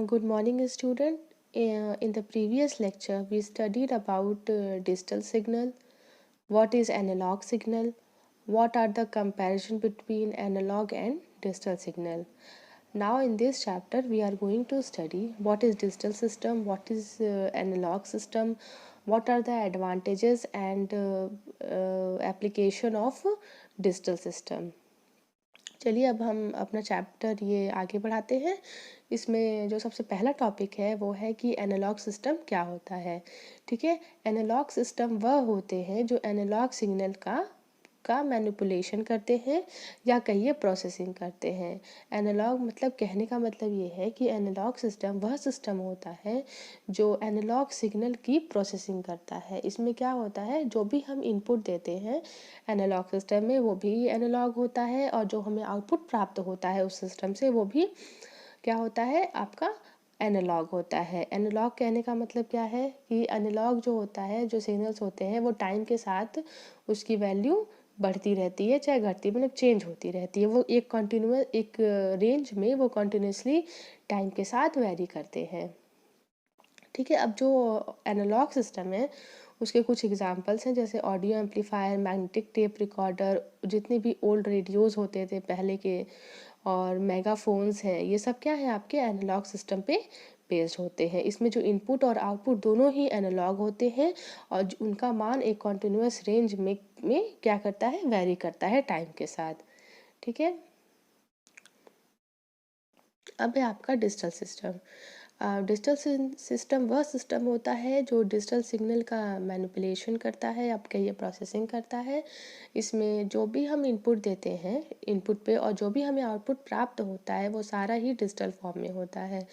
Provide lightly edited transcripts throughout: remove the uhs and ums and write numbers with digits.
Good morning, student. In the previous lecture, we studied about digital signal. What is analog signal? What are the comparison between analog and digital signal? Now, in this chapter, we are going to study what is digital system, what is analog system, what are the advantages and application of digital system. चलिए अब हम अपना chapter ये आगे बढ़ाते हैं। इसमें जो सबसे पहला टॉपिक है वो है कि एनालॉग सिस्टम क्या होता है। ठीक है, एनालॉग सिस्टम वह होते हैं जो एनालॉग सिग्नल का मैनिपुलेशन करते हैं या कहिए प्रोसेसिंग करते हैं। एनालॉग मतलब कहने का मतलब ये है कि एनालॉग सिस्टम वह सिस्टम होता है जो एनालॉग सिग्नल की प्रोसेसिंग करता है। इसमें क्या होता है, जो भी हम इनपुट देते हैं एनालॉग सिस्टम में वो भी एनालॉग होता है, और जो हमें आउटपुट प्राप्त होता है उस सिस्टम से वो भी क्या होता है, आपका एनालॉग होता है। एनालॉग कहने का मतलब क्या है कि एनालॉग जो होता है, जो सिग्नल्स होते हैं वो टाइम के साथ उसकी वैल्यू बढ़ती रहती है चाहे घटती, मतलब चेंज होती रहती है। वो एक कॉन्टिन्यूस एक रेंज में वो कॉन्टिन्यूसली टाइम के साथ वेरी करते हैं। ठीक है, अब जो एनालॉग सिस्टम है उसके कुछ एग्जांपल्स हैं, जैसे audio amplifier, magnetic tape recorder, जितने भी ओल्ड रेडियोज़ होते थे पहले के, और मेगाफोन्स हैं, ये सब क्या है आपके एनालॉग सिस्टम पे बेस्ड होते हैं। इसमें जो इनपुट और आउटपुट दोनों ही एनालॉग होते हैं और उनका मान एक कॉन्टिन्यूस रेंज में क्या करता है, वेरी करता है टाइम के साथ। ठीक है, अब है आपका डिजिटल सिस्टम। डिजिटल सिस्टम वह सिस्टम होता है जो डिजिटल सिग्नल का मैनिपुलेशन करता है, आप कहिए प्रोसेसिंग करता है। इसमें जो भी हम इनपुट देते हैं इनपुट पे, और जो भी हमें आउटपुट प्राप्त होता है वो सारा ही डिजिटल फॉर्म में होता है।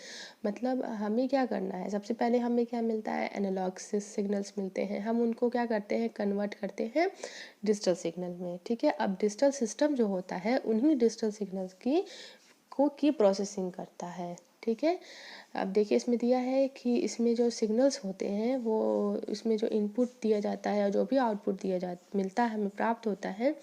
मतलब हमें क्या करना है, सबसे पहले हमें क्या मिलता है, एनालॉग सिग्नल्स मिलते हैं, हम उनको क्या करते हैं, कन्वर्ट करते हैं डिजिटल सिग्नल में। ठीक है, अब डिजिटल सिस्टम जो होता है उन्हीं डिजिटल सिग्नल्स की प्रोसेसिंग करता है। ठीक है, अब देखिए इसमें दिया है कि इसमें जो सिग्नल्स होते हैं वो, इसमें जो इनपुट दिया जाता है और जो भी आउटपुट मिलता है, हमें प्राप्त होता है,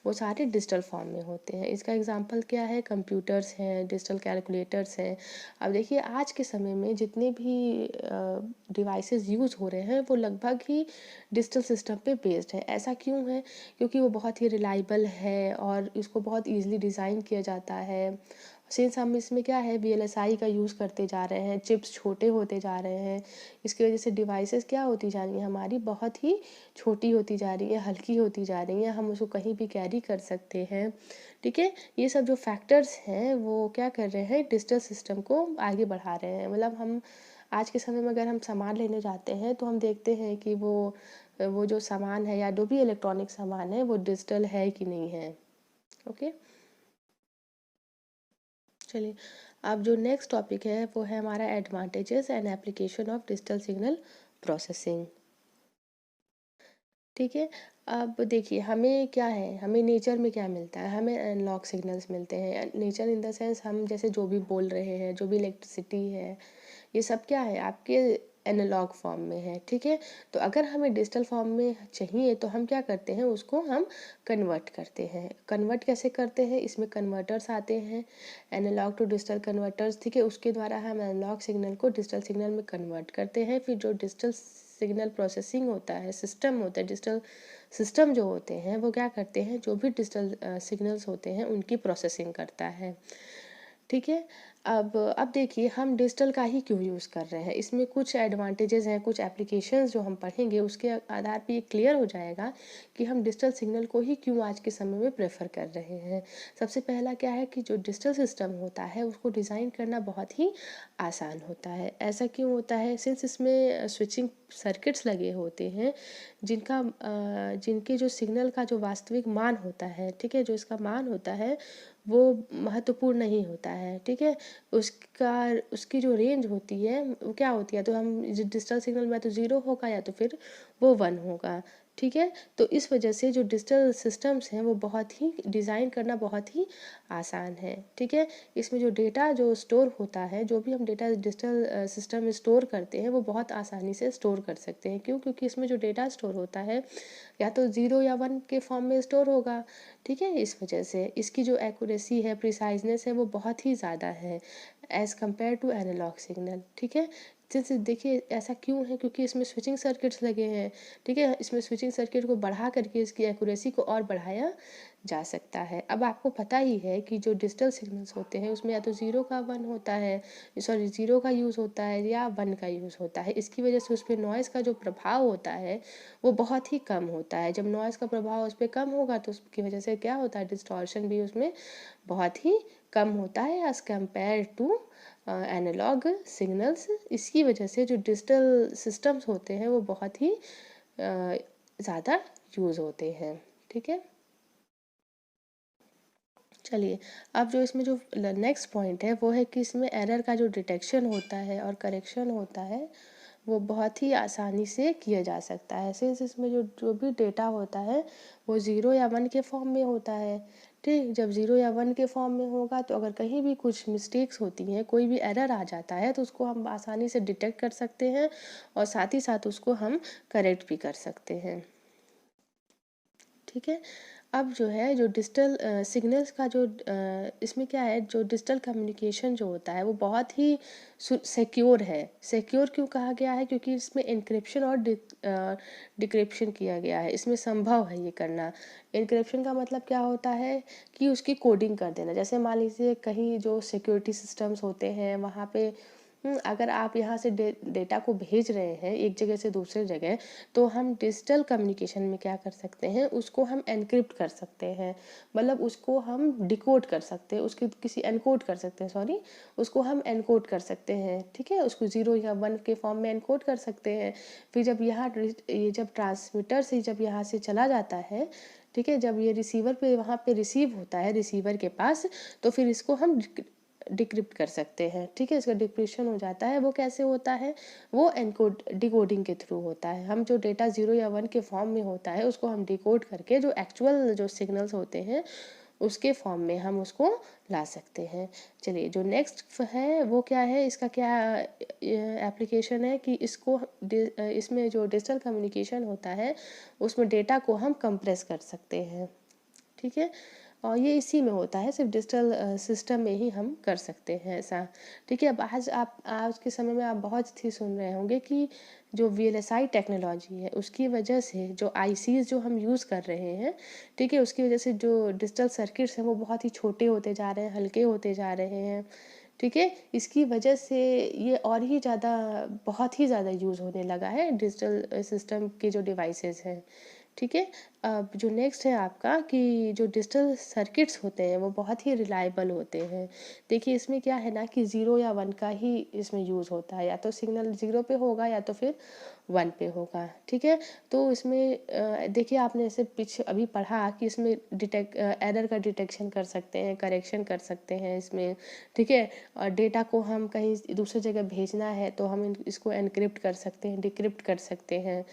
वो सारे डिजिटल फॉर्म में होते हैं। इसका एग्जांपल क्या है, कंप्यूटर्स हैं, डिजिटल कैलकुलेटर्स हैं। अब देखिए आज के समय में जितने भी डिवाइसेस यूज़ हो रहे हैं वो लगभग ही डिजिटल सिस्टम पे बेस्ड है। ऐसा क्यों है, क्योंकि वो बहुत ही रिलायबल है और इसको बहुत ईजिली डिज़ाइन किया जाता है। सिंस हम इसमें क्या है, VLSI का यूज़ करते जा रहे हैं, चिप्स छोटे होते जा रहे हैं, इसकी वजह से डिवाइसेस क्या होती जा रही हैं हमारी, बहुत ही छोटी होती जा रही है, हल्की होती जा रही है, हम उसको कहीं भी कैरी कर सकते हैं। ठीक है, ये सब जो फैक्टर्स हैं वो क्या कर रहे हैं, डिजिटल सिस्टम को आगे बढ़ा रहे हैं। मतलब हम आज के समय में अगर हम सामान लेने जाते हैं तो हम देखते हैं कि वो जो सामान है या जो भी इलेक्ट्रॉनिक सामान है वो डिजिटल है कि नहीं है। ओके, चलिए अब जो नेक्स्ट टॉपिक है वो है हमारा advantages and application of digital signal processing. ठीक है, अब देखिए हमें क्या है, हमें नेचर में क्या मिलता है, हमें एनालॉग सिग्नल्स मिलते हैं। नेचर इन द सेंस हम जैसे जो भी बोल रहे हैं, जो भी इलेक्ट्रिसिटी है, ये सब क्या है आपके एनालॉग फॉर्म में है। ठीक है, तो अगर हमें डिजिटल फॉर्म में चाहिए तो हम क्या करते हैं, उसको हम कन्वर्ट करते हैं। कन्वर्ट कैसे करते हैं, इसमें कन्वर्टर्स आते हैं, एनालॉग टू डिजिटल कन्वर्टर्स। ठीक है, उसके द्वारा हम एनालॉग सिग्नल को डिजिटल सिग्नल में कन्वर्ट करते हैं। फिर जो डिजिटल सिग्नल प्रोसेसिंग होता है, सिस्टम होता है, डिजिटल सिस्टम जो होते हैं वो क्या करते हैं, जो भी डिजिटल सिग्नल्स होते हैं उनकी प्रोसेसिंग करता है। ठीक है, अब देखिए हम डिजिटल का ही क्यों यूज़ कर रहे हैं, इसमें कुछ एडवांटेजेस हैं, कुछ एप्लीकेशंस जो हम पढ़ेंगे उसके आधार पे ये क्लियर हो जाएगा कि हम डिजिटल सिग्नल को ही क्यों आज के समय में प्रेफर कर रहे हैं। सबसे पहला क्या है कि जो डिजिटल सिस्टम होता है उसको डिज़ाइन करना बहुत ही आसान होता है। ऐसा क्यों होता है, सिंस इसमें स्विचिंग सर्किट्स लगे होते हैं जिनके जो सिग्नल का जो वास्तविक मान होता है, ठीक है, जो इसका मान होता है वो महत्वपूर्ण नहीं होता है। ठीक है, उसकी जो रेंज होती है वो क्या होती है, तो हम डिजिटल सिग्नल में तो 0 होगा या तो फिर वो 1 होगा। ठीक है, तो इस वजह से जो डिजिटल सिस्टम्स हैं वो बहुत ही डिज़ाइन करना बहुत ही आसान है। ठीक है, इसमें जो डेटा जो स्टोर होता है, जो भी हम डेटा डिजिटल सिस्टम में स्टोर करते हैं वो बहुत आसानी से स्टोर कर सकते हैं। क्यों, क्योंकि इसमें जो डेटा स्टोर होता है या तो 0 या 1 के फॉर्म में स्टोर होगा। ठीक है, इस वजह से इसकी जो एक्यूरेसी है, प्रिसाइजनेस है, वो बहुत ही ज़्यादा है। As compare to analog signal. ठीक है, जैसे देखिए ऐसा क्यों है, क्योंकि इसमें स्विचिंग सर्किट्स लगे हैं। ठीक है, इसमें स्विचिंग सर्किट को बढ़ा करके इसकी एक्यूरेसी को और बढ़ाया जा सकता है। अब आपको पता ही है कि जो डिजिटल सिग्नल्स होते हैं उसमें या तो ज़ीरो का वन होता है, सॉरी ज़ीरो का यूज़ होता है या वन का यूज़ होता है। इसकी वजह से उस पर नॉइज़ का जो प्रभाव होता है वो बहुत ही कम होता है। जब नॉइज़ का प्रभाव उस पर कम होगा तो उसकी वजह से क्या होता है, डिस्टॉर्शन भी उसमें बहुत ही कम होता है as compare to analog signals. इसकी वजह से जो डिजिटल सिस्टम्स होते हैं वो बहुत ही ज़्यादा यूज़ होते हैं। ठीक है, चलिए अब जो इसमें जो नेक्स्ट पॉइंट है वो है कि इसमें एरर का जो डिटेक्शन होता है और करेक्शन होता है वो बहुत ही आसानी से किया जा सकता है, सिंस इसमें जो जो भी डेटा होता है वो ज़ीरो या वन के फॉर्म में होता है। ठीक, जब ज़ीरो या वन के फॉर्म में होगा तो अगर कहीं भी कुछ मिस्टेक्स होती हैं, कोई भी एरर आ जाता है तो उसको हम आसानी से डिटेक्ट कर सकते हैं और साथ ही साथ उसको हम करेक्ट भी कर सकते हैं। ठीक है, अब जो है जो डिजिटल सिग्नल्स का जो इसमें क्या है, जो डिजिटल कम्युनिकेशन जो होता है वो बहुत ही सिक्योर है। सिक्योर क्यों कहा गया है, क्योंकि इसमें इंक्रिप्शन और डिक्रिप्शन किया गया है। इसमें संभव है ये करना। इंक्रिप्शन का मतलब क्या होता है कि उसकी कोडिंग कर देना। जैसे मान लीजिए कहीं जो सिक्योरिटी सिस्टम्स होते हैं वहाँ पे अगर आप यहाँ से डेटा को भेज रहे हैं एक जगह से दूसरे जगह, तो हम डिजिटल कम्युनिकेशन में क्या कर सकते हैं, उसको हम एनक्रिप्ट कर सकते हैं। मतलब उसको हम डिकोड कर सकते हैं, उसकी किसी एनकोड कर सकते हैं, सॉरी, उसको हम एनकोड कर सकते हैं। ठीक है, उसको ज़ीरो या वन के फॉर्म में एनकोड कर सकते हैं। फिर जब ये जब ट्रांसमीटर से जब यहाँ से चला जाता है, ठीक है, जब ये रिसीवर पे वहाँ पे रिसीव होता है रिसीवर के पास, तो फिर इसको हम डिक्रिप्ट कर सकते हैं। ठीक है, इसका डिक्रिप्शन हो जाता है। वो कैसे होता है, वो एनकोड डिकोडिंग के थ्रू होता है। हम जो डेटा ज़ीरो या वन के फॉर्म में होता है उसको हम डिकोड करके जो एक्चुअल जो सिग्नल्स होते हैं उसके फॉर्म में हम उसको ला सकते हैं। चलिए जो नेक्स्ट है वो क्या है, इसका क्या एप्लीकेशन है कि इसमें जो डिजिटल कम्युनिकेशन होता है उसमें डेटा को हम कंप्रेस कर सकते हैं। ठीक है, और ये इसी में होता है, सिर्फ डिजिटल सिस्टम में ही हम कर सकते हैं ऐसा। ठीक है, अब आज के समय में आप बहुत ही सुन रहे होंगे कि जो VLSI टेक्नोलॉजी है उसकी वजह से जो आईसीज जो हम यूज़ कर रहे हैं, ठीक है, उसकी वजह से जो डिजिटल सर्किट्स हैं वो बहुत ही छोटे होते जा रहे हैं, हल्के होते जा रहे हैं। ठीक है, इसकी वजह से ये और ही ज़्यादा बहुत ही ज़्यादा यूज़ होने लगा है डिजिटल सिस्टम के जो डिवाइसेस हैं। ठीक है, अब जो नेक्स्ट है आपका कि जो डिजिटल सर्किट्स होते हैं वो बहुत ही रिलायबल होते हैं। देखिए इसमें क्या है ना कि ज़ीरो या वन का ही इसमें यूज़ होता है, या तो सिग्नल ज़ीरो पे होगा या तो फिर वन पे होगा। ठीक है, तो इसमें देखिए आपने ऐसे पीछे अभी पढ़ा कि इसमें एरर का डिटेक्शन कर सकते हैं, करेक्शन कर सकते हैं इसमें। ठीक है, और डेटा को हम कहीं दूसरी जगह भेजना है तो हम इसको एनक्रिप्ट कर सकते हैं, डिक्रिप्ट कर सकते हैं।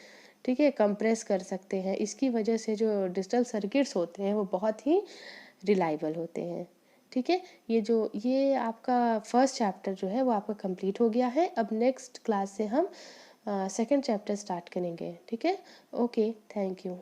ठीक है, कंप्रेस कर सकते हैं। इसकी वजह से जो डिजिटल सर्किट्स होते हैं वो बहुत ही रिलायबल होते हैं। ठीक है, ये आपका फर्स्ट चैप्टर जो है वो आपका कंप्लीट हो गया है। अब नेक्स्ट क्लास से हम सेकंड चैप्टर स्टार्ट करेंगे। ठीक है, ओके, थैंक यू।